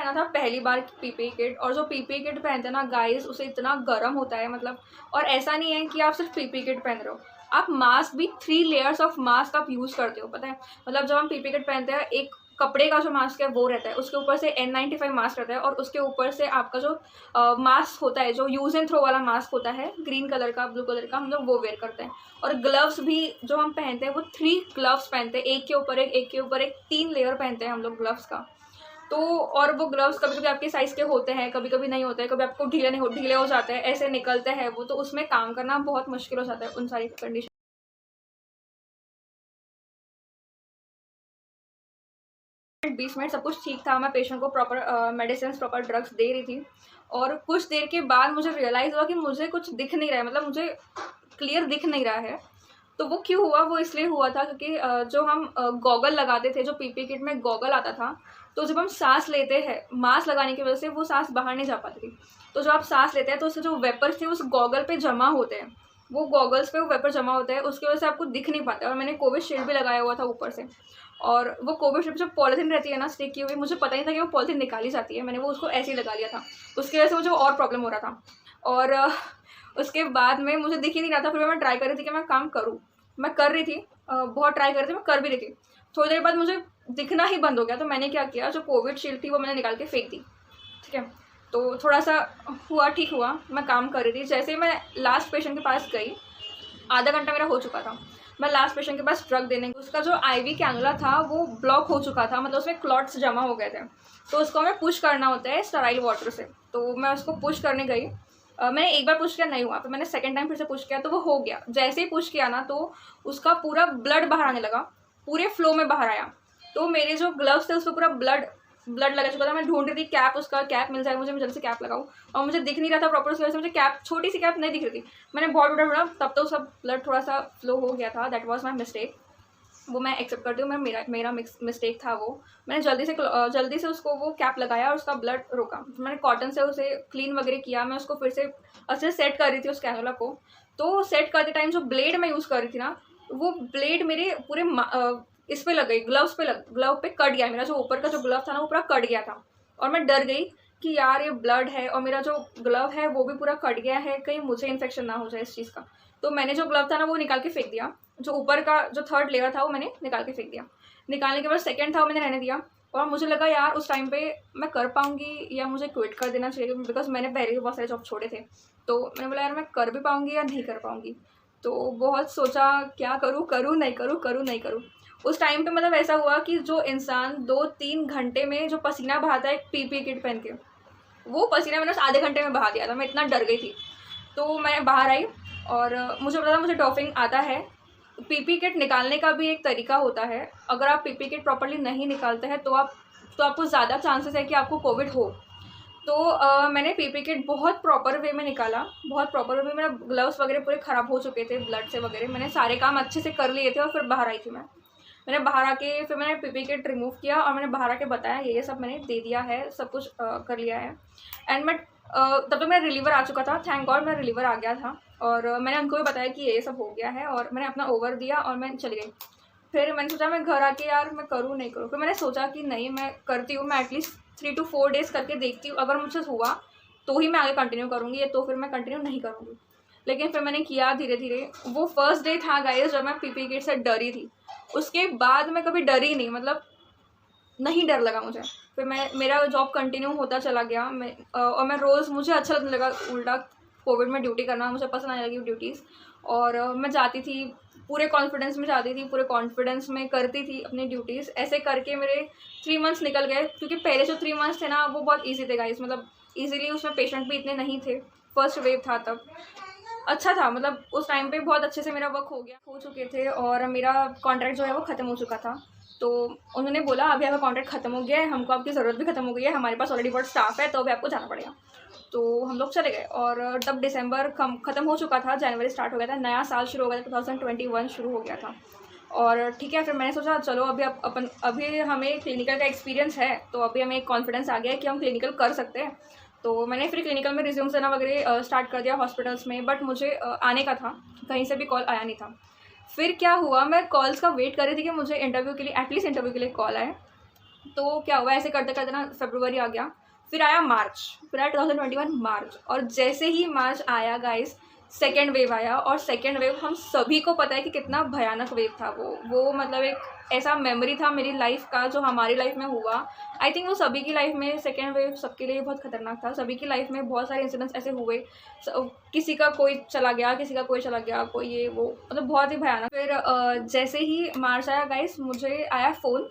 पहना था पहली बार पीपीई किट, और जो पीपीई किट पहनते हैं ना गाइस, उसे इतना गर्म होता है मतलब। और ऐसा नहीं है कि आप सिर्फ पीपीई किट पहन रहे हो, आप मास्क भी 3 लेयर्स ऑफ मास्क आप यूज़ करते हो, पता है। मतलब जब हम पीपीई किट पहनते हैं, एक कपड़े का जो मास्क है वो रहता है, उसके ऊपर से N95 मास्क रहता है, और उसके ऊपर से आपका जो मास्क होता है, जो यूज़ एंड थ्रो वाला मास्क होता है, ग्रीन कलर का, ब्लू कलर का, हम लोग वो वेयर करते हैं। और ग्लव्स भी जो हम पहनते हैं वो 3 ग्लव्स पहनते हैं, एक के ऊपर एक के ऊपर एक, 3 लेयर पहनते हैं हम लोग ग्लव्स का। तो और वो ग्लव्स कभी कभी आपके साइज़ के होते हैं, कभी कभी नहीं होते हैं, कभी आपको ढीले हो जाते हैं, ऐसे निकलते हैं वो, तो उसमें काम करना बहुत मुश्किल हो जाता है उन सारी कंडीशन। 20 मिनट सब कुछ ठीक था, मैं पेशेंट को proper medicine, proper drugs they रही थी। और कुछ देर के बाद मुझे रियलाइज़ हुआ कि मुझे कुछ दिख नहीं रहा है, मतलब मुझे क्लियर दिख नहीं रहा है। तो वो क्यों हुआ? वो इसलिए हुआ था क्योंकि जो हम गॉगल लगाते थे, जो पीपी किट में गॉगल आता था, तो जब हम सांस लेते हैं मास्क लगाने की वजह से वो सांस बाहर नहीं जा पाती थी। तो जब आप सांस लेते हैं तो उससे जो वेपर्स थे उस गॉगल पे जमा होते हैं, वो गॉगल्स पे वो वेपर जमा होता है, उसकी वजह से आपको दिख नहीं पाता है। और मैंने कोविशील्ड भी लगाया हुआ था ऊपर से, और वो कोविशील्ड जो पॉलीथीन रहती है ना स्टिक की हुई, मुझे पता नहीं था कि वो पॉलीथीन निकाली जाती है, मैंने वो उसको ऐसे ही लगा लिया था, उसकी वजह से मुझे और प्रॉब्लम हो रहा था। और उसके बाद में मुझे दिख ही नहीं रहा था, फिर मैं ट्राई कर रही थी कि मैं काम करूँ, मैं कर रही थी, बहुत ट्राई कर रही थी, मैं कर भी रही थी। थोड़ी देर बाद मुझे दिखना ही बंद हो गया, तो मैंने क्या किया, जो कोविशील्ड थी वो मैंने निकाल के फेंक दी, ठीक है। तो थोड़ा सा हुआ, ठीक हुआ, मैं काम कर रही थी। जैसे ही मैं लास्ट पेशेंट के पास गई, आधा घंटा मेरा हो चुका था, मैं लास्ट पेशेंट के पास ड्रग देने, उसका जो आईवी कैनुला था वो ब्लॉक हो चुका था, मतलब उसमें क्लॉट्स जमा हो गए थे, तो उसको हमें पुश करना होता है स्टराइल वाटर से। तो मैं उसको पुश करने गई, मैंने एक बार पुश किया, नहीं हुआ, फिर मैंने सेकंड टाइम फिर से पुश किया, तो वो हो गया। जैसे ही पुश किया ना, तो उसका पूरा ब्लड बाहर आने लगा, पूरे फ्लो में बाहर आया। तो मेरे जो ग्लव्स थे उसको पूरा ब्लड लगा चुका था। मैं ढूंढ रही थी कैप, उसका कैप मिल जाएगा मुझे, मैं जल्दी से कैप लगाऊँ, और मुझे दिख नहीं रहा था प्रॉपर, उसकी वजह से मुझे कैप, छोटी सी कैप नहीं दिख रही थी। मैंने बहुत ढूंढा, तब तो सब ब्लड थोड़ा सा फ्लो हो गया था। दैट वाज माय मिस्टेक, वो मैं एक्सेप्ट करती हूँ, मेरा मिस्टेक था वो। मैंने जल्दी से उसको वो कैप लगाया और उसका ब्लड रोका। मैंने कॉटन से उसे क्लीन वगैरह किया, मैं उसको फिर से अच्छे से सेट कर रही थी उस कैनुला को। तो सेट करते टाइम जो ब्लेड मैं यूज़ कर रही थी ना, वो ब्लेड मेरे पूरे इस पे लग गई, ग्लव पे कट गया, मेरा जो ऊपर का जो ग्लव था ना वो पूरा कट गया था। और मैं डर गई कि यार ये ब्लड है और मेरा जो ग्लव है वो भी पूरा कट गया है, कहीं मुझे इन्फेक्शन ना हो जाए इस चीज़ का। तो मैंने जो ग्लव था ना वो निकाल के फेंक दिया, जो ऊपर का जो थर्ड लेयर था वो मैंने निकाल के फेंक दिया। निकालने के बाद सेकंड था वो मैंने रहने दिया। और मुझे लगा यार उस टाइम पे मैं कर पाऊंगी या मुझे क्विट कर देना चाहिए, बिकॉज मैंने पहले भी बहुत सारे जॉब छोड़े थे। तो मैंने बोला यार मैं कर भी पाऊंगी या नहीं कर पाऊंगी। तो बहुत सोचा क्या करूँ, करूँ नहीं करूँ, करूँ नहीं करूँ। उस टाइम पे मतलब ऐसा हुआ कि जो इंसान 2-3 घंटे में जो पसीना बहाता है एक पीपी किट पहन के, वो पसीना मैंने उस आधे घंटे में बहा दिया था। मैं इतना डर गई थी। तो मैं बाहर आई और मुझे पता था मुझे डॉफिंग आता है। पीपी किट निकालने का भी एक तरीका होता है, अगर आप पीपी किट प्रॉपर्ली नहीं निकालते हैं तो आपको ज़्यादा चांसेस है कि आपको कोविड हो। तो मैंने पीपी किट बहुत प्रॉपर वे में निकाला, बहुत प्रॉपर वे में। मेरा ग्लव्स वगैरह पूरे ख़राब हो चुके थे ब्लड से वगैरह, मैंने सारे काम अच्छे से कर लिए थे और फिर बाहर आई थी मैंने बाहर आके फिर मैंने पीपी किट रिमूव किया और मैंने बाहर आके बताया ये सब मैंने दे दिया है, सब कुछ कर लिया है। एंड मैं तब तक मेरा रिलीवर आ चुका था, थैंक गॉड मेरा रिलीवर आ गया था। और मैंने उनको भी बताया कि ये सब हो गया है और मैंने अपना ओवर दिया और मैं चली गई। फिर मैंने सोचा मैं घर आके यार मैं करूँ नहीं करूँ, फिर मैंने सोचा कि नहीं मैं करती हूँ, मैं एटलीस्ट 3 to 4 डेज़ करके देखती हूँ, अगर मुझसे हुआ तो ही मैं आगे कंटिन्यू करूँगी, तो फिर मैं कंटिन्यू नहीं करूँगी। लेकिन फिर मैंने किया धीरे धीरे। वो फर्स्ट डे था गाइस जब मैं पीपी किट से डरी थी, उसके बाद मैं कभी डरी नहीं, मतलब नहीं डर लगा मुझे। फिर मेरा जॉब कंटिन्यू होता चला गया। और मैं रोज़, मुझे अच्छा लगने लगा उल्टा कोविड में ड्यूटी करना, मुझे पसंद आने लगी ड्यूटीज़। और मैं जाती थी पूरे कॉन्फिडेंस में, जाती थी पूरे कॉन्फिडेंस में, करती थी अपनी ड्यूटीज़। ऐसे करके मेरे 3 मंथ्स निकल गए, क्योंकि पहले जो 3 मंथ्स थे ना वो बहुत ईजी थे गाइस, मतलब ईजिली उसमें पेशेंट भी इतने नहीं थे, फर्स्ट वेव था तब। अच्छा था, मतलब उस टाइम पे बहुत अच्छे से मेरा वर्क हो चुके थे और मेरा कॉन्ट्रैक्ट जो है वो ख़त्म हो चुका था। तो उन्होंने बोला अभी आपका कॉन्ट्रैक्ट ख़त्म हो गया है, हमको आपकी ज़रूरत भी ख़त्म हो गई है, हमारे पास ऑलरेडी बहुत स्टाफ है, तो अभी आपको जाना पड़ेगा। तो हम लोग चले गए और तब दिसंबर ख़त्म हो चुका था, जनवरी स्टार्ट हो गया था, नया साल शुरू हो गया था, 2021 शुरू हो गया था। और ठीक है, फिर मैंने सोचा चलो अभी हमें क्लिनिकल का एक्सपीरियंस है, तो अभी हमें एक कॉन्फिडेंस आ गया है कि हम क्लिनिकल कर सकते हैं। तो मैंने फिर क्लिनिकल में रिज्यूम देना वगैरह स्टार्ट कर दिया हॉस्पिटल्स में, बट मुझे आने का था, कहीं से भी कॉल आया नहीं था। फिर क्या हुआ, मैं कॉल्स का वेट कर रही थी कि मुझे इंटरव्यू के लिए, एटलीस्ट इंटरव्यू के लिए कॉल आए। तो क्या हुआ, ऐसे करते करते ना फरवरी आ गया, फिर आया मार्च, फिर आया 2021 मार्च, और जैसे ही मार्च आया गाइस, सेकेंड वेव आया। और सेकेंड वेव हम सभी को पता है कि कितना भयानक वेव था वो मतलब एक ऐसा मेमोरी था मेरी लाइफ का जो हमारी लाइफ में हुआ। आई थिंक वो सभी की लाइफ में सेकेंड वेव सबके लिए बहुत खतरनाक था। सभी की लाइफ में बहुत सारे इंसिडेंट्स ऐसे हुए, किसी का कोई चला गया, किसी का कोई चला गया, कोई ये वो, मतलब बहुत ही भयानक। फिर जैसे ही मार्च आया गाइस, मुझे आया फ़ोन,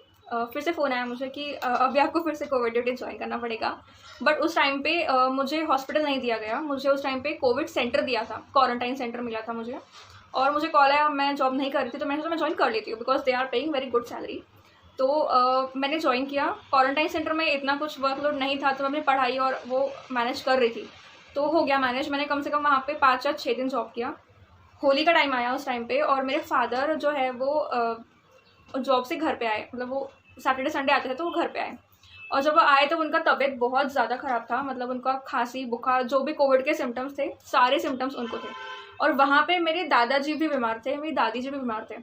फिर से फ़ोन आया मुझे कि अभी आपको फिर से कोविड ड्यूटी ज्वाइन करना पड़ेगा। बट उस टाइम पे मुझे हॉस्पिटल नहीं दिया गया, मुझे उस टाइम पे कोविड सेंटर दिया था, क्वारंटाइन सेंटर मिला था मुझे। और मुझे कॉल आया, मैं जॉब नहीं कर रही थी, तो मैंने सोचा मैं ज्वाइन कर लेती हूँ because they are paying very good salary. तो मैंने ज्वाइन किया। क्वारंटाइन सेंटर में इतना कुछ वर्कलोड नहीं था, तो मैं अपनी पढ़ाई और वो मैनेज कर रही थी, तो हो गया मैनेज। मैंने कम से कम वहाँ पे 5 या 6 दिन जॉब किया। होली का टाइम आया उस टाइम पे, और मेरे फादर जो है वो जॉब से घर पे आए, मतलब वो सैटरडे संडे आते थे तो वो घर पे आए। और जब वो आए तो उनका तबीयत बहुत ज़्यादा ख़राब था, मतलब उनका खांसी बुखार जो भी कोविड के सिम्टम्स थे, सारे सिम्टम्स उनको थे। और वहाँ पे मेरे दादाजी भी बीमार थे, मेरी दादी जी भी बीमार थे।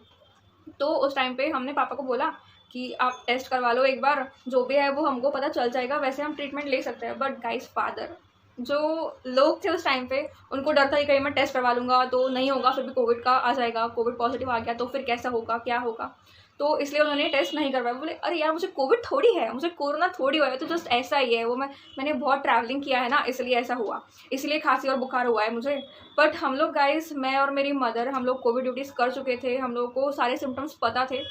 तो उस टाइम पे हमने पापा को बोला कि आप टेस्ट करवा लो एक बार, जो भी है वो हमको पता चल जाएगा, वैसे हम ट्रीटमेंट ले सकते हैं। बट गाइस, फादर जो लोग थे उस टाइम पे, उनको डर था कि कहीं मैं टेस्ट करवा लूँगा तो नहीं होगा, फिर भी कोविड का आ जाएगा, कोविड पॉजिटिव आ गया तो फिर कैसा होगा, क्या होगा। तो इसलिए उन्होंने टेस्ट नहीं करवाया। बोले अरे यार, मुझे कोविड थोड़ी है, मुझे कोरोना थोड़ी हुआ है, तो जस्ट ऐसा ही है वो, मैंने बहुत ट्रैवलिंग किया है ना, इसलिए ऐसा हुआ, इसलिए खांसी और बुखार हुआ है मुझे। बट हम लोग गाइस, मैं और मेरी मदर, हम लोग कोविड ड्यूटीज़ कर चुके थे, हम लोग को सारे सिम्टम्स पता थे,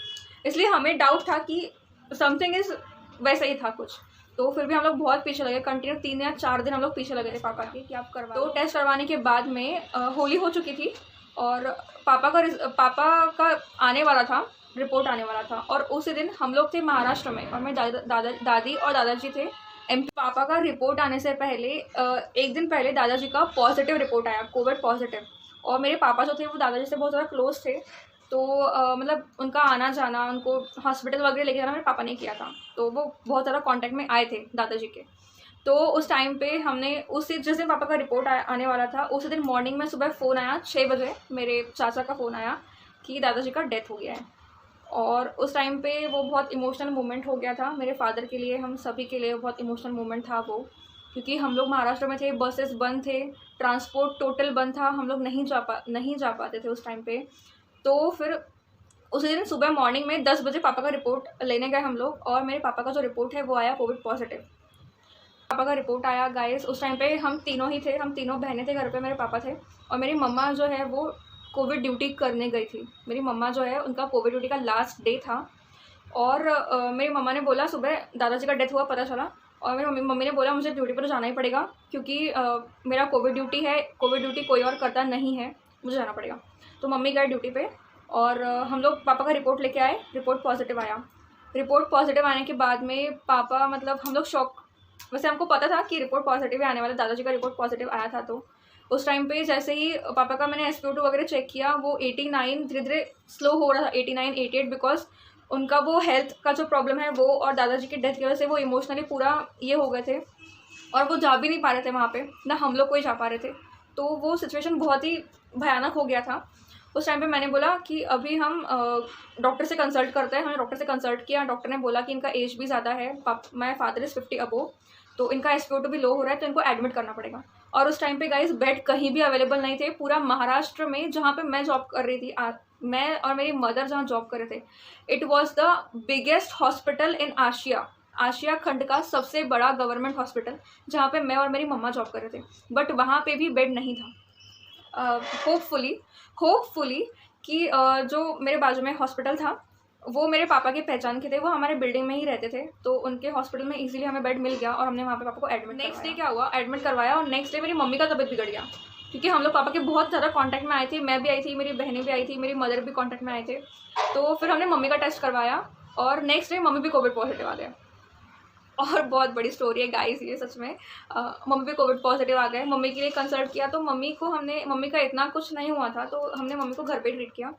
इसलिए हमें डाउट था कि समथिंग इज़ वैसा ही था कुछ। तो फिर भी हम लोग बहुत पीछे लगे, कंटिन्यू 3 या 4 दिन हम लोग पीछे लगे थे पापा के कि आप करवा। तो टेस्ट करवाने के बाद में होली हो चुकी थी, और पापा का आने वाला था, रिपोर्ट आने वाला था। और उसी दिन हम लोग थे महाराष्ट्र में, और मेरे दादी और दादाजी थे एमपी। पापा का रिपोर्ट आने से पहले एक दिन पहले दादाजी का पॉजिटिव रिपोर्ट आया, कोविड पॉजिटिव। और मेरे पापा जो थे वो दादाजी से बहुत ज़्यादा क्लोज थे, तो मतलब उनका आना जाना, उनको हॉस्पिटल वगैरह लेके जाना मेरे पापा ने किया था, तो वो बहुत ज़्यादा कांटेक्ट में आए थे दादाजी के। तो उस टाइम पे हमने जिस दिन पापा का रिपोर्ट आने वाला था, उसी दिन मॉर्निंग में सुबह फ़ोन आया 6 बजे, मेरे चाचा का फ़ोन आया कि दादाजी का डेथ हो गया है। और उस टाइम पे वो बहुत इमोशनल मोमेंट हो गया था मेरे फादर के लिए, हम सभी के लिए बहुत इमोशनल मोमेंट था वो, क्योंकि हम लोग महाराष्ट्र में थे, बसेस बंद थे, ट्रांसपोर्ट टोटल बंद था, हम लोग नहीं जा पाते थे उस टाइम पे। तो फिर उसी दिन सुबह मॉर्निंग में 10 बजे पापा का रिपोर्ट लेने गए हम लोग, और मेरे पापा का जो रिपोर्ट है वो आया कोविड पॉजिटिव। पापा का रिपोर्ट आया गाइस, उस टाइम पे हम तीनों ही थे, हम तीनों बहनें थे घर पे, मेरे पापा थे, और मेरी मम्मा जो है वो कोविड ड्यूटी करने गई थी। मेरी मम्मा जो है, उनका कोविड ड्यूटी का लास्ट डे था। और मेरी मम्मा ने बोला, सुबह दादाजी का डेथ हुआ पता चला, और मेरी मम्मी ने बोला मुझे ड्यूटी पर तो जाना ही पड़ेगा, क्योंकि मेरा कोविड ड्यूटी है, कोविड ड्यूटी कोई और करता नहीं है, मुझे जाना पड़ेगा। तो मम्मी गए ड्यूटी पे, और हम लोग पापा का रिपोर्ट लेके आए, रिपोर्ट पॉजिटिव आया। रिपोर्ट पॉजिटिव आने के बाद में पापा, मतलब हम लोग शॉक, वैसे हमको पता था कि रिपोर्ट पॉजिटिव ही आने वाला, दादाजी का रिपोर्ट पॉजिटिव आया था। तो उस टाइम पे जैसे ही पापा का मैंने SpO2 वगैरह चेक किया, वो 89 धीरे धीरे स्लो हो रहा था, 89 88, बिकॉज उनका वो हेल्थ का जो प्रॉब्लम है वो, और दादाजी की डेथ की वजह से वो इमोशनली पूरा ये हो गए थे, और वो जा भी नहीं पा रहे थे वहाँ पे, ना हम लोग कोई जा पा रहे थे। तो वो सिचुएशन बहुत ही भयानक हो गया था। उस टाइम पे मैंने बोला कि अभी हम डॉक्टर से कंसल्ट करते हैं। हमने डॉक्टर से कंसल्ट किया, डॉक्टर ने बोला कि इनका एज भी ज़्यादा है, माय फादर इज़ 50 अबोव, तो इनका SpO2 भी लो हो रहा है, तो इनको एडमिट करना पड़ेगा। और उस टाइम पे गाइस बेड कहीं भी अवेलेबल नहीं थे, पूरा महाराष्ट्र में जहाँ पे मैं जॉब कर रही थी, मैं और मेरी मदर जहाँ जॉब कर रहे थे, it was the biggest hospital in Asia खंड का सबसे बड़ा गवर्नमेंट हॉस्पिटल, जहाँ पे मैं और मेरी मम्मा जॉब कर रहे थे, बट वहाँ पे भी बेड नहीं था। होपफुली कि जो मेरे बाजू में हॉस्पिटल था वो मेरे पापा के पहचान के थे, वो हमारे बिल्डिंग में ही रहते थे, तो उनके हॉस्पिटल में इजीली हमें बेड मिल गया, और हमने वहाँ पे पापा को एडमिट नेक्स्ट डे क्या हुआ, एडमिट करवाया, और नेक्स्ट डे मेरी मम्मी का तबीयत बिगड़ गया, क्योंकि हम लोग पापा के बहुत ज़्यादा कांटेक्ट में आए थे, मैं भी आई थी, मेरी बहनें भी आई थी, मेरी मदर भी कांटेक्ट में आए थे। तो फिर हमने मम्मी का टेस्ट करवाया, और नेक्स्ट डे मम्मी भी कोविड पॉजिटिव आ गया। और बहुत बड़ी स्टोरी है गाइस ये, सच में मम्मी भी कोविड पॉजिटिव आ गए। मम्मी के लिए कंसल्ट किया, तो मम्मी का इतना कुछ नहीं हुआ था, तो हमने मम्मी को घर पे ट्रीट किया।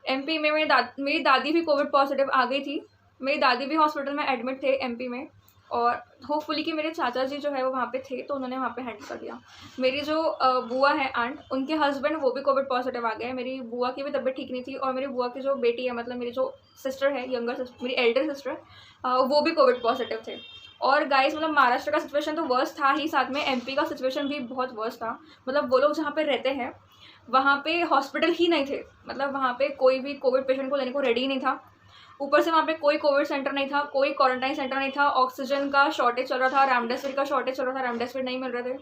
MP में मेरी दादी भी कोविड पॉजिटिव आ गई थी, मेरी दादी भी हॉस्पिटल में एडमिट थे MP में। और होपफुली कि मेरे चाचा जी जो है वो वहाँ पे थे, तो उन्होंने वहाँ पे हैंडल कर दिया। मेरी जो बुआ है आंट, उनके हस्बैंड वो भी कोविड पॉजिटिव आ गए। मेरी बुआ की भी तबीयत ठीक नहीं थी, और मेरी बुआ की जो बेटी है, मतलब मेरी जो सिस्टर है, यंगर सिस्टर, मेरी एल्डर सिस्टर, वो भी कोविड पॉजिटिव थे। और गाइस मतलब महाराष्ट्र का सिचुएशन तो वर्स्ट था ही, साथ में एमपी का सिचुएशन भी बहुत वर्स्ट था। मतलब वो लोग जहाँ पे रहते हैं वहाँ पे हॉस्पिटल ही नहीं थे, मतलब वहाँ पे कोई भी कोविड पेशेंट को लेने को रेडी ही नहीं था। ऊपर से वहाँ पे कोई कोविड सेंटर नहीं था, कोई क्वारंटाइन सेंटर नहीं था, ऑक्सीजन का शॉर्टेज चल रहा था, रेमडेसिविर का शॉर्टेज चल रहा था, रेमडेसिविर नहीं मिल रहे थे,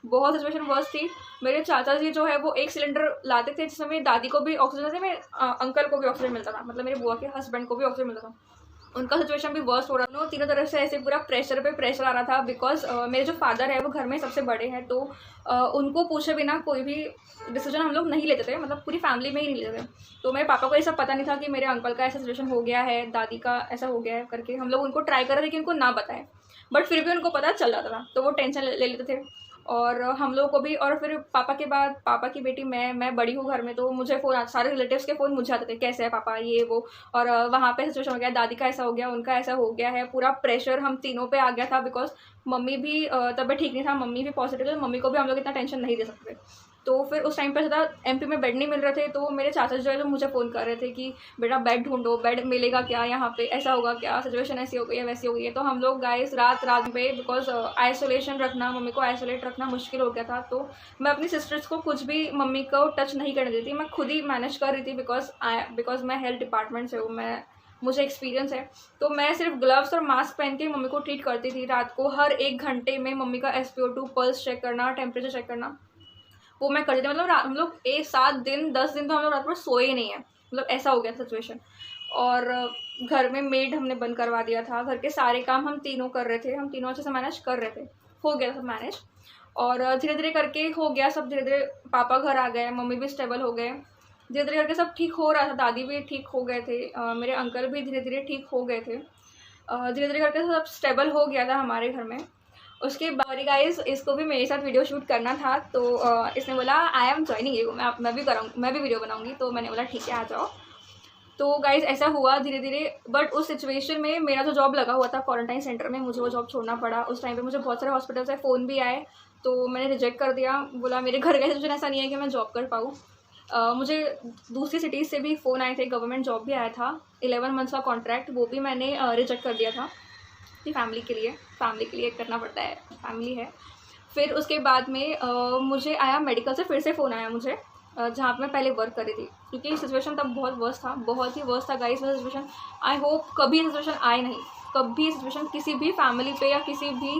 बहुत सिचुएशन वर्स्ट थी। मेरे चाचा जी जो है वो एक सिलेंडर लाते थे, जिसमें मेरी दादी को भी ऑक्सीजन थे, मेरे अंकल को भी ऑक्सीजन मिलता था, मतलब मेरे बुआ के हस्बैंड को भी ऑक्सीजन मिलता था। उनका सिचुएशन भी वर्स्ट हो रहा था। तीनों तरफ से ऐसे पूरा प्रेशर पे प्रेशर आ रहा था, बिकॉज मेरे जो फादर है वो घर में सबसे बड़े हैं, तो उनको पूछे बिना कोई भी डिसीजन हम लोग नहीं लेते थे, मतलब पूरी फैमिली में ही नहीं लेते थे। तो मेरे पापा को ये सब पता नहीं था कि मेरे अंकल का ऐसा सिचुएशन हो गया है, दादी का ऐसा हो गया है करके। हम लोग उनको ट्राई कर रहे थे कि उनको ना बताएं, बट फिर भी उनको पता चल जाता था, तो वो टेंशन ले लेते थे। और हम लोग को भी, और फिर पापा के बाद पापा की बेटी मैं बड़ी हूँ घर में, तो मुझे फ़ोन, सारे रिलेटिव्स के फ़ोन मुझे आते थे, कैसे है पापा, ये वो। और वहाँ पे सिचुएशन हो गया, दादी का ऐसा हो गया, उनका ऐसा हो गया है, पूरा प्रेशर हम तीनों पे आ गया था। बिकॉज मम्मी भी तबीयत ठीक नहीं था, मम्मी भी पॉजिटिव थी, मम्मी को भी हम लोग इतना टेंशन नहीं दे सकते। तो फिर उस टाइम पर ज़्यादा एमपी में बेड नहीं मिल रहे थे, तो मेरे चाचा जो है जो मुझे फ़ोन कर रहे थे कि बेटा बेड ढूंढो, बेड मिलेगा क्या यहाँ पे, ऐसा होगा क्या, सिचुएशन ऐसी हो गई है वैसी हो गई है। तो हम लोग गाइस रात पे, बिकॉज आइसोलेशन रखना, मम्मी को आइसोलेट रखना मुश्किल हो गया था, तो मैं अपनी सिस्टर्स को कुछ भी मम्मी को टच नहीं करने देती, मैं खुद ही मैनेज कर रही थी। बिकॉज मैं हेल्थ डिपार्टमेंट से हूँ, मुझे एक्सपीरियंस है, तो मैं सिर्फ ग्लव्स और मास्क पहन के मम्मी को ट्रीट करती थी। रात को हर 1 घंटे में मम्मी का SpO2 पल्स चेक करना, टेम्परेचर चेक करना, वो मैं करती थी। मतलब हम लोग 7 दिन 10 दिन तो हम लोग रात में सोए ही नहीं है, मतलब ऐसा हो गया सिचुएशन। और घर में मेड हमने बंद करवा दिया था, घर के सारे काम हम तीनों कर रहे थे, हम तीनों अच्छे से मैनेज कर रहे थे, हो गया सब मैनेज। और धीरे धीरे करके हो गया सब, धीरे धीरे पापा घर आ गए, मम्मी भी स्टेबल हो गए, धीरे धीरे करके सब ठीक हो रहा था, दादी भी ठीक हो गए थे, मेरे अंकल भी धीरे धीरे ठीक हो गए थे, धीरे धीरे करके सब स्टेबल हो गया था हमारे घर में। उसके बाद गाइस इसको भी मेरे साथ वीडियो शूट करना था, तो इसने बोला आई एम ज्वाइनिंग यू, मैं भी वीडियो बनाऊंगी, तो मैंने बोला ठीक है आ जाओ। तो गाइस ऐसा हुआ धीरे धीरे, बट उस सिचुएशन में मेरा जो जॉब लगा हुआ था क्वारंटाइन सेंटर में, मुझे वो जॉब छोड़ना पड़ा। उस टाइम पे मुझे बहुत सारे हॉस्पिटल से फ़ोन भी आए, तो मैंने रिजेक्ट कर दिया, बोला मेरे घर का सिचुएशन ऐसा नहीं है कि मैं जॉब कर पाऊँ। मुझे दूसरी सिटीज़ से भी फ़ोन आए थे, गवर्नमेंट जॉब भी आया था, 11 मंथ्स का कॉन्ट्रैक्ट, वो भी मैंने रिजेक्ट कर दिया था कि फैमिली के लिए करना पड़ता है, फैमिली है। फिर उसके बाद में मुझे आया मेडिकल से, फिर से फ़ोन आया मुझे, जहाँ पे मैं पहले वर्क कर रही थी, क्योंकि सिचुएशन तब बहुत वर्स्ट था, बहुत ही वर्स्ट था गाइस वो सिचुएशन। आई होप कभी सिचुएशन आए नहीं, कभी सिचुएशन किसी भी फैमिली पे या किसी भी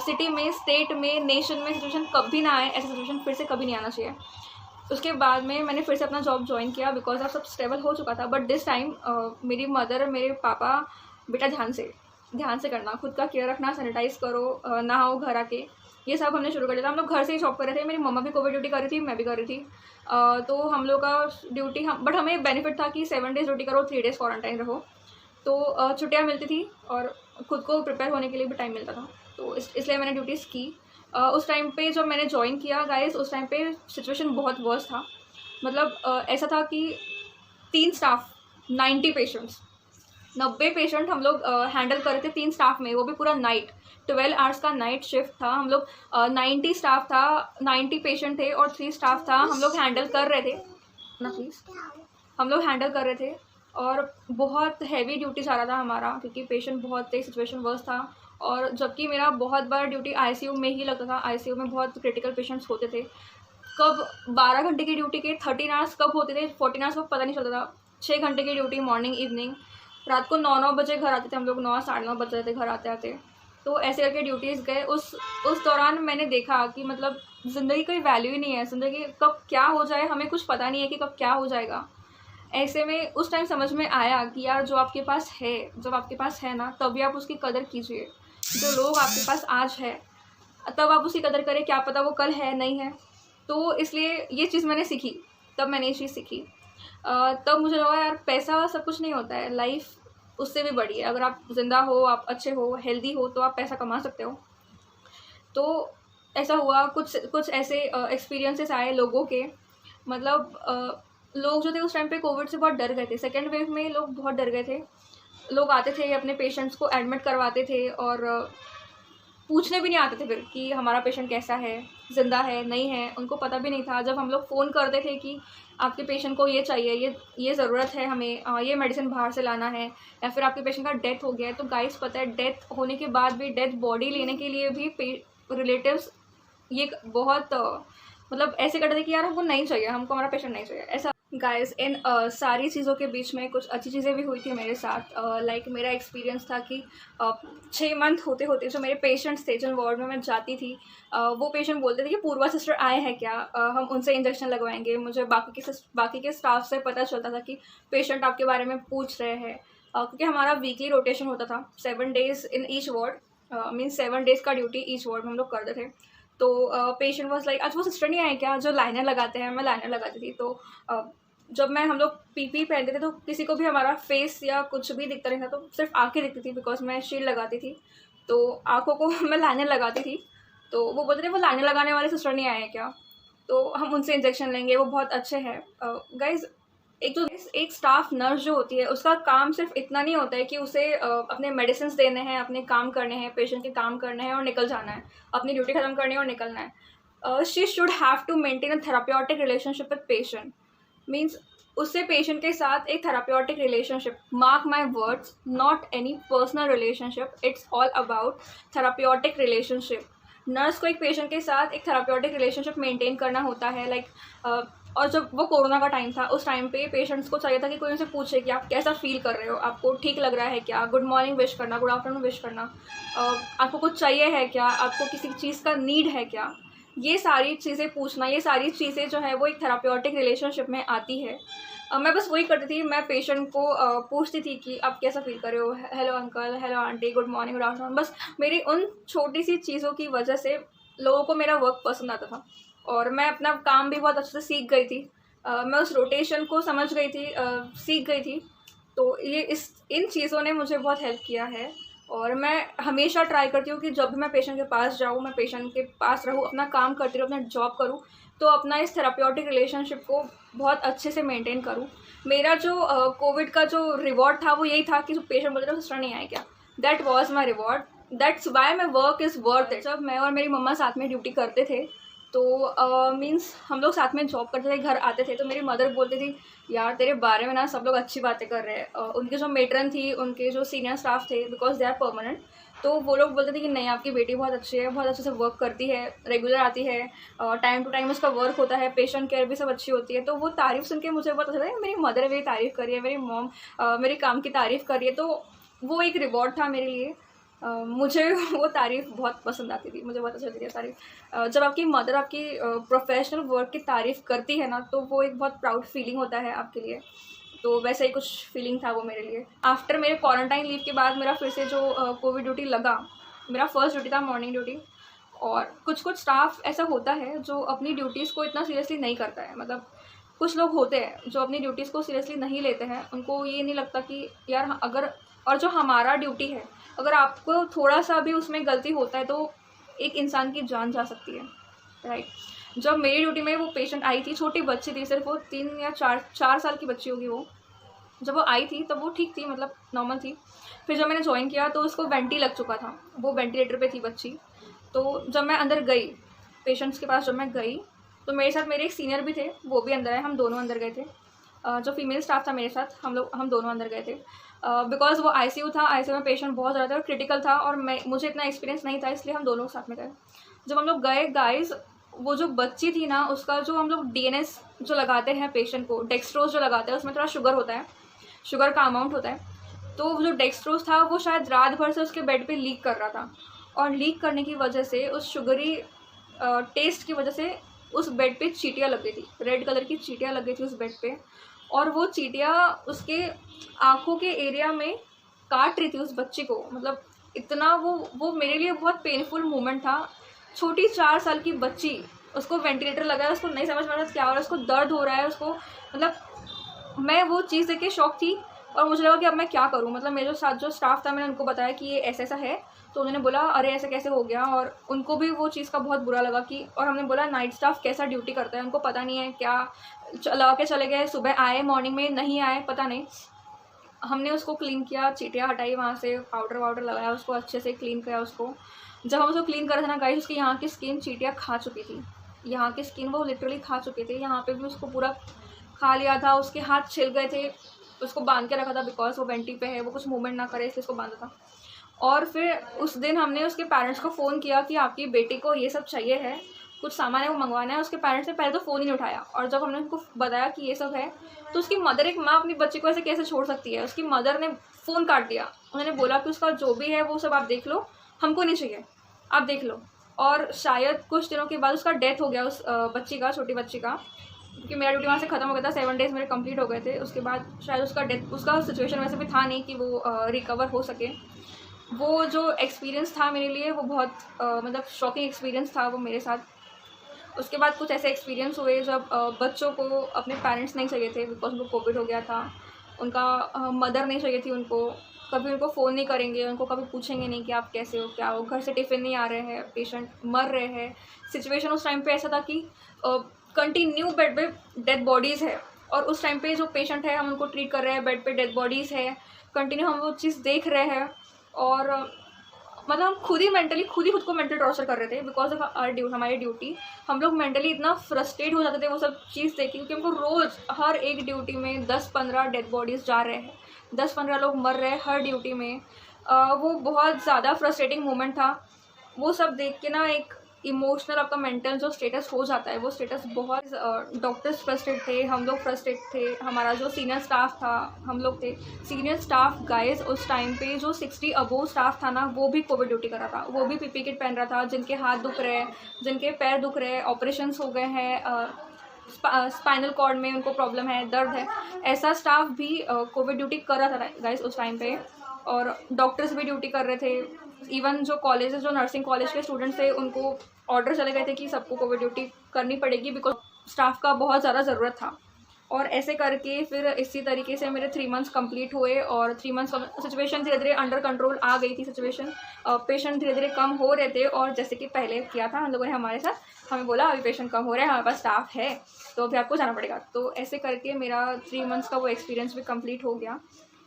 सिटी में, स्टेट में, नेशन में सिचुएशन कभी ना आए, ऐसा सिचुएशन फिर से कभी नहीं आना चाहिए। उसके बाद में मैंने फिर से अपना जॉब ज्वाइन किया, बिकॉज अब सब स्टेबल हो चुका था। बट दिस टाइम मेरी मदर, मेरे पापा, बेटा ध्यान से करना, खुद का केयर रखना, सैनिटाइज करो, नहाओ घर आके, ये सब हमने शुरू कर दिया था। हम लोग घर से ही जॉब कर रहे थे, मेरी मम्मा भी कोविड ड्यूटी कर रही थी, मैं भी कर रही थी। तो हम लोग का ड्यूटी बट हमें बेनिफिट था कि 7 डेज़ ड्यूटी करो, 3 डेज़ क्वारंटाइन रहो, तो छुट्टियाँ मिलती थी और खुद को प्रिपेयर होने के लिए भी टाइम मिलता था, तो इसलिए मैंने ड्यूटीज़ की। उस टाइम पे जब मैंने ज्वाइन किया गाइस, उस टाइम पे सिचुएशन बहुत वर्स्ट था। मतलब ऐसा था कि 3 स्टाफ 90 पेशेंट्स, 90 पेशेंट हम लोग हैंडल कर रहे थे 3 स्टाफ में, वो भी पूरा नाइट, 12 आवर्स का नाइट शिफ्ट था। हम लोग 90 स्टाफ था, 90 पेशेंट थे और 3 स्टाफ था, हम लोग हैंडल कर रहे थे ना प्लीज़, हम लोग हैंडल कर रहे थे। और बहुत हैवी ड्यूटी जा रहा था हमारा, क्योंकि पेशेंट बहुत थे, सिचुएशन वर्स्ट था। और जबकि मेरा बहुत बार ड्यूटी आईसीयू में ही लगता था, आईसीयू में बहुत क्रिटिकल पेशेंट्स होते थे। कब 12 घंटे की ड्यूटी के 13 आवर्स कब होते थे, 14 आवर्स को पता नहीं चलता था। 6 घंटे की ड्यूटी, मॉर्निंग इवनिंग, रात को 9 बजे घर आते थे हम लोग, 9 साढ़े 9 बज रहे थे घर आते आते। तो ऐसे करके ड्यूटीज़ गए। उस दौरान मैंने देखा कि मतलब ज़िंदगी कोई वैल्यू ही नहीं है, ज़िंदगी कब क्या हो जाए हमें कुछ पता नहीं है कि कब क्या हो जाएगा। ऐसे में उस टाइम समझ में आया कि यार जो आपके पास है, जब आपके पास है ना, तभी आप उसकी कदर कीजिए। जो लोग आपके पास आज है, तब आप उसकी कदर करें, क्या पता वो कल है नहीं है। तो इसलिए ये चीज़ मैंने सीखी, तब मैंने ये चीज़ सीखी। तब मुझे लगा यार पैसा सब कुछ नहीं होता है, लाइफ उससे भी बड़ी है। अगर आप ज़िंदा हो, आप अच्छे हो, हेल्दी हो, तो आप पैसा कमा सकते हो। तो ऐसा हुआ, कुछ ऐसे एक्सपीरियंसेस आए लोगों के। मतलब लोग जो थे उस टाइम पे कोविड से बहुत डर गए थे, सेकेंड वेव में लोग बहुत डर गए थे। लोग आते थे अपने पेशेंट्स को एडमिट करवाते थे और पूछने भी नहीं आते थे फिर कि हमारा पेशेंट कैसा है, ज़िंदा है नहीं है, उनको पता भी नहीं था। जब हम लोग फ़ोन करते थे कि आपके पेशेंट को ये चाहिए, ये ज़रूरत है हमें, ये मेडिसिन बाहर से लाना है, या फिर आपके पेशेंट का डेथ हो गया है, तो गाइस पता है डेथ होने के बाद भी डेथ बॉडी लेने के लिए भी रिलेटिव्स ये बहुत मतलब ऐसे करते थे कि यार हमको नहीं चाहिए, हमको हमारा पेशेंट नहीं चाहिए ऐसा। गाइस इन सारी चीज़ों के बीच में कुछ अच्छी चीज़ें भी हुई थी मेरे साथ। लाइक मेरा एक्सपीरियंस था कि 6 मंथ होते होते जो मेरे पेशेंट्स थे जिन वार्ड में मैं जाती थी, वो पेशेंट बोलते थे कि पूर्वा सिस्टर आए हैं क्या, हम उनसे इंजेक्शन लगवाएंगे। मुझे बाकी के स्टाफ से पता चलता था कि पेशेंट आपके बारे में पूछ रहे हैं, क्योंकि हमारा वीकली रोटेशन होता था 7 days in each ward, means 7 days का ड्यूटी ईच वार्ड में हम लोग करते थे। तो पेशेंट वॉज लाइक आज वो सिस्टर नहीं आए क्या जो लाइनर लगाते हैं, मैं लाइनर लगाती थी। तो जब हम लोग पीपी पहनते थे तो किसी को भी हमारा फेस या कुछ भी दिखता नहीं था, तो सिर्फ आंखें दिखती थी बिकॉज मैं शील्ड लगाती थी, तो आंखों को मैं लाइनर लगाती थी। तो वो बोलते थे वो लाइनर लगाने वाले सिस्टर नहीं आए क्या, तो हम उनसे इंजेक्शन लेंगे, वो बहुत अच्छे हैं। गाइज एक स्टाफ नर्स जो होती है उसका काम सिर्फ इतना नहीं होता है कि उसे अपने मेडिसिन देने हैं, अपने काम करने हैं, पेशेंट के काम करने हैं और निकल जाना है, अपनी ड्यूटी ख़त्म करनी है और निकलना है। She should have to maintain a therapeutic relationship with patient, means उससे पेशेंट के साथ एक therapeutic relationship, mark my words, not any personal relationship, it's all about therapeutic relationship. Nurse को एक पेशेंट के साथ एक थेराप्यूटिक रिलेशनशिप मेंटेन करना होता है। लाइक और जब वो कोरोना का टाइम था, उस टाइम पे पेशेंट्स को चाहिए था कि कोई उनसे पूछे कि आप कैसा फील कर रहे हो, आपको ठीक लग रहा है क्या, गुड मॉर्निंग विश करना, गुड आफ्टरनून विश करना, आपको कुछ चाहिए है क्या, आपको किसी चीज़ का नीड है क्या, ये सारी चीज़ें पूछना, ये सारी चीज़ें जो है वो एक थेराप्यूटिक रिलेशनशिप में आती है। मैं बस वही करती थी, मैं पेशेंट को पूछती थी कि आप कैसा फील कर रहे हो, hello uncle, hello aunty, good morning, good afternoon. बस मेरी उन छोटी सी चीज़ों की वजह से लोगों को मेरा वर्क पसंद आता था और मैं अपना काम भी बहुत अच्छे से सीख गई थी। मैं उस रोटेशन को समझ गई थी, सीख गई थी। तो ये इन चीज़ों ने मुझे बहुत हेल्प किया है और मैं हमेशा ट्राई करती हूँ कि जब भी मैं पेशेंट के पास जाऊँ, मैं पेशेंट के पास रहूँ, अपना काम करती रहूँ, अपना जॉब करूँ, तो अपना इस थेराप्यूटिक रिलेशनशिप को बहुत अच्छे से मेंटेन करूँ। मेरा जो कोविड का जो रिवॉर्ड था वो यही था कि जो पेशेंट बोलते थे सिस्टर नहीं आए क्या, that was my reward, that's why my work is worth it. जब मैं और मेरी मम्मा साथ में ड्यूटी करते थे तो मीन्स हम लोग साथ में जॉब करते थे, घर आते थे तो मेरी मदर बोलती थी यार तेरे बारे में ना सब लोग अच्छी बातें कर रहे हैं। उनके जो मेट्रन थी, उनके जो सीनियर स्टाफ थे, बिकॉज दे आर परमानेंट, तो वो लोग बोलते थे कि नहीं आपकी बेटी बहुत अच्छी है, बहुत अच्छे से वर्क करती है, रेगुलर आती है, टाइम टू टाइम उसका वर्क होता है, पेशेंट केयर भी सब अच्छी होती है। तो वो तारीफ़ सुन के मुझे बहुत अच्छा लगा, मेरी मदर मेरी तारीफ़ करी है, मेरी मॉम मेरे काम की तारीफ़ करी है, तो वो एक रिवॉर्ड था मेरे लिए। मुझे वो तारीफ़ बहुत पसंद आती थी, मुझे बहुत अच्छा लगती है तारीफ़। जब आपकी मदर आपकी प्रोफेशनल वर्क की तारीफ़ करती है ना, तो वो एक बहुत प्राउड फीलिंग होता है आपके लिए। तो वैसा ही कुछ फीलिंग था वो मेरे लिए। आफ्टर मेरे क्वारंटाइन लीव के बाद मेरा फिर से जो कोविड ड्यूटी लगा, मेरा फर्स्ट ड्यूटी था मॉर्निंग ड्यूटी। और कुछ स्टाफ ऐसा होता है जो अपनी ड्यूटीज़ को इतना सीरियसली नहीं करता है, मतलब कुछ लोग होते हैं जो अपनी ड्यूटीज़ को सीरियसली नहीं लेते हैं, उनको ये नहीं लगता कि यार अगर, और जो हमारा ड्यूटी है, अगर आपको थोड़ा सा भी उसमें गलती होता है तो एक इंसान की जान जा सकती है, राइट। जब मेरी ड्यूटी में वो पेशेंट आई थी, छोटी बच्ची थी, सिर्फ वो 3 या 4 साल की बच्ची होगी वो, जब वो आई थी तब वो ठीक थी, मतलब नॉर्मल थी। फिर जब मैंने ज्वाइन किया तो उसको वेंटी लग चुका था, वो वेंटिलेटर पे थी बच्ची। तो जब मैं अंदर गई पेशेंट्स के पास, जब मैं गई तो मेरे साथ मेरे एक सीनियर भी थे, वो भी अंदर आए, हम दोनों अंदर गए थे। जो फीमेल स्टाफ था मेरे साथ, हम दोनों अंदर गए थे। बिकॉज वो आईसीयू था, आईसीयू में पेशेंट बहुत ज़्यादा क्रिटिकल था और मुझे इतना एक्सपीरियंस नहीं था, इसलिए हम दोनों साथ में गए। जब हम लोग गए गाइस, वो जो बच्ची थी ना, उसका जो हम लोग डीएनएस जो लगाते हैं पेशेंट को, डेक्सट्रोज जो लगाते हैं, उसमें थोड़ा शुगर होता है, शुगर का अमाउंट होता है। तो वो जो डेक्सट्रोज था वो शायद रात भर से उसके बेड पे लीक कर रहा था, और लीक करने की वजह से, उस शुगरी टेस्ट की वजह से उस बेड पे चींटियाँ लग गई थी, रेड कलर की चींटियाँ लग गई थी उस बेड पे। और वो चींटियाँ उसके आँखों के एरिया में काट रही थी उस बच्ची को, मतलब इतना वो मेरे लिए बहुत पेनफुल मोमेंट था। छोटी 4 साल की बच्ची, उसको वेंटिलेटर लगा है, उसको नहीं समझ में आ रहा क्या हो रहा है, उसको दर्द हो रहा है, उसको, मतलब मैं वो चीज़ देख के शॉक थी और मुझे लगा कि अब मैं क्या करूँ। मतलब मेरे साथ जो स्टाफ था, मैंने उनको बताया कि ये ऐसा ऐसा है, तो उन्होंने बोला अरे ऐसा कैसे हो गया, और उनको भी वो चीज़ का बहुत बुरा लगा कि, और हमने बोला नाइट स्टाफ कैसा ड्यूटी करता है, उनको पता नहीं है क्या, लगा के चले गए, सुबह आए, मॉर्निंग में नहीं आए, पता नहीं। हमने उसको क्लीन किया, चींटियाँ हटाई वहाँ से, पाउडर वाउडर लगाया, उसको अच्छे से क्लीन किया उसको। जब हम उसको क्लीन कर रहे थे ना गाइस, उसकी यहाँ की स्किन चींटियाँ खा चुकी थी, यहाँ की स्किन वो लिटरली खा चुके थे, यहाँ पे भी उसको पूरा खा लिया था, उसके हाथ छिल गए थे, उसको बांध के रखा था बिकॉज वो वेंटी पे है, वो कुछ मूवमेंट ना करे इसलिए उसको बांधा था। और फिर उस दिन हमने उसके पेरेंट्स को फ़ोन किया कि आपकी बेटी को ये सब चाहिए है, कुछ सामान है वो मंगवाना है। उसके पेरेंट्स ने पहले तो फ़ोन ही नहीं उठाया, और जब हमने उनको बताया कि ये सब है, तो उसकी मदर, एक माँ अपनी बच्ची को ऐसे कैसे छोड़ सकती है, उसकी मदर ने फ़ोन काट दिया। उन्होंने बोला कि उसका जो भी है वो सब आप देख लो, हमको नहीं चाहिए, आप देख लो। और शायद कुछ दिनों के बाद उसका डेथ हो गया, उस बच्ची का, छोटी बच्ची का, क्योंकि मेरा ड्यूटी वहाँ से ख़त्म हो गया था, 7 डेज़ मेरे कंप्लीट हो गए थे। उसके बाद शायद उसका डेथ, उसका सिचुएशन वैसे भी था नहीं कि वो रिकवर हो सके। वो जो एक्सपीरियंस था मेरे लिए वो बहुत मतलब शॉकिंग एक्सपीरियंस था वो मेरे साथ। उसके बाद कुछ ऐसे एक्सपीरियंस हुए जब बच्चों को अपने पेरेंट्स नहीं चाहिए थे बिकॉज उनको कोविड हो गया था, उनका मदर नहीं चाहिए थी उनको, कभी उनको फ़ोन नहीं करेंगे, उनको कभी पूछेंगे नहीं कि आप कैसे हो, क्या हो, घर से टिफ़िन नहीं आ रहे हैं, पेशेंट मर रहे हैं। सिचुएशन उस टाइम पे ऐसा था कि कंटिन्यू बेड पे डेड बॉडीज़ है, और उस टाइम पे जो पेशेंट है हम उनको ट्रीट कर रहे हैं, बेड पे डेड बॉडीज़ है, कंटिन्यू हम वो चीज़ देख रहे हैं। और मतलब हम खुद ही खुद को मेंटल टॉर्चर कर रहे थे बिकॉज ऑफ हमारी ड्यूटी। हम लोग मेंटली इतना फ्रस्ट्रेट हो जाते थे वो सब चीज़ देख के, क्योंकि हमको रोज़ हर एक ड्यूटी में 10-15 डेड बॉडीज़ जा रहे हैं, 10-15 लोग मर रहे हैं हर ड्यूटी में। वो बहुत ज़्यादा फ्रस्ट्रेटिंग मोमेंट था। वो सब देख के ना एक इमोशनल आपका मेंटल जो स्टेटस हो जाता है, वो स्टेटस बहुत, डॉक्टर्स फ्रस्ट्रेट थे, हम लोग फ्रस्ट्रेट थे, हमारा जो सीनियर स्टाफ था, हम लोग थे सीनियर स्टाफ गाइस। उस टाइम पे जो 60 अबोव स्टाफ था ना, वो भी कोविड ड्यूटी कर रहा था, वो भी पीपी किट पहन रहा था, जिनके हाथ दुख रहे हैं, जिनके पैर दुख रहे हैं, ऑपरेशंस हो गए हैं, स्पाइनल कॉर्ड में उनको प्रॉब्लम है, दर्द है, ऐसा स्टाफ भी कोविड ड्यूटी कर रहा था गाइस उस टाइम पे। और डॉक्टर्स भी ड्यूटी कर रहे थे, इवन जो कॉलेजेस, जो नर्सिंग कॉलेज के स्टूडेंट्स थे, उनको ऑर्डर चले गए थे कि सबको कोविड ड्यूटी करनी पड़ेगी बिकॉज स्टाफ का बहुत ज़्यादा ज़रूरत था। और ऐसे करके फिर इसी तरीके से मेरे 3 मंथ्स कंप्लीट हुए, और 3 मंथ्स सिचुएशन धीरे धीरे अंडर कंट्रोल आ गई थी। सिचुएशन, पेशेंट धीरे धीरे कम हो रहे थे, और जैसे कि पहले किया था हम लोगों ने हमारे साथ, हमें बोला अभी पेशेंट कम हो रहे हैं, हमारे पास स्टाफ है, तो अभी आपको जाना पड़ेगा। तो ऐसे करके मेरा 3 मंथ्स का वो एक्सपीरियंस भी कम्प्लीट हो गया,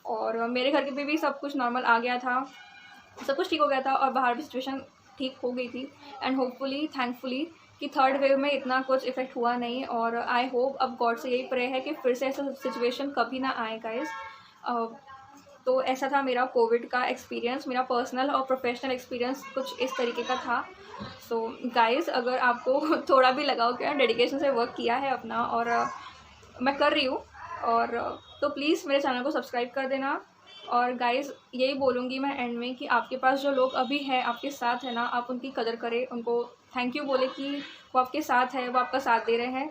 और मेरे घर के भी सब कुछ नॉर्मल आ गया था, सब कुछ ठीक हो गया था, और बाहर भी सिचुएशन ठीक हो गई थी। एंड होपफुली, थैंकफुली कि थर्ड वेव में इतना कुछ इफेक्ट हुआ नहीं। और आई होप, अब गॉड से यही प्रे है कि फिर से ऐसा सिचुएशन कभी ना आए गाइस। तो ऐसा था मेरा कोविड का एक्सपीरियंस, मेरा पर्सनल और प्रोफेशनल एक्सपीरियंस कुछ इस तरीके का था। सो गाइस, अगर आपको थोड़ा भी लगा हो कि डेडिकेशन से वर्क किया है अपना, और मैं कर रही हूँ, और तो प्लीज़ मेरे चैनल को सब्सक्राइब कर देना। और गाइज़, यही बोलूँगी मैं एंड में कि आपके पास जो लोग अभी हैं, आपके साथ है ना, आप उनकी कदर करें, उनको थैंक यू बोले कि वो आपके साथ है, वो आपका साथ दे रहे हैं।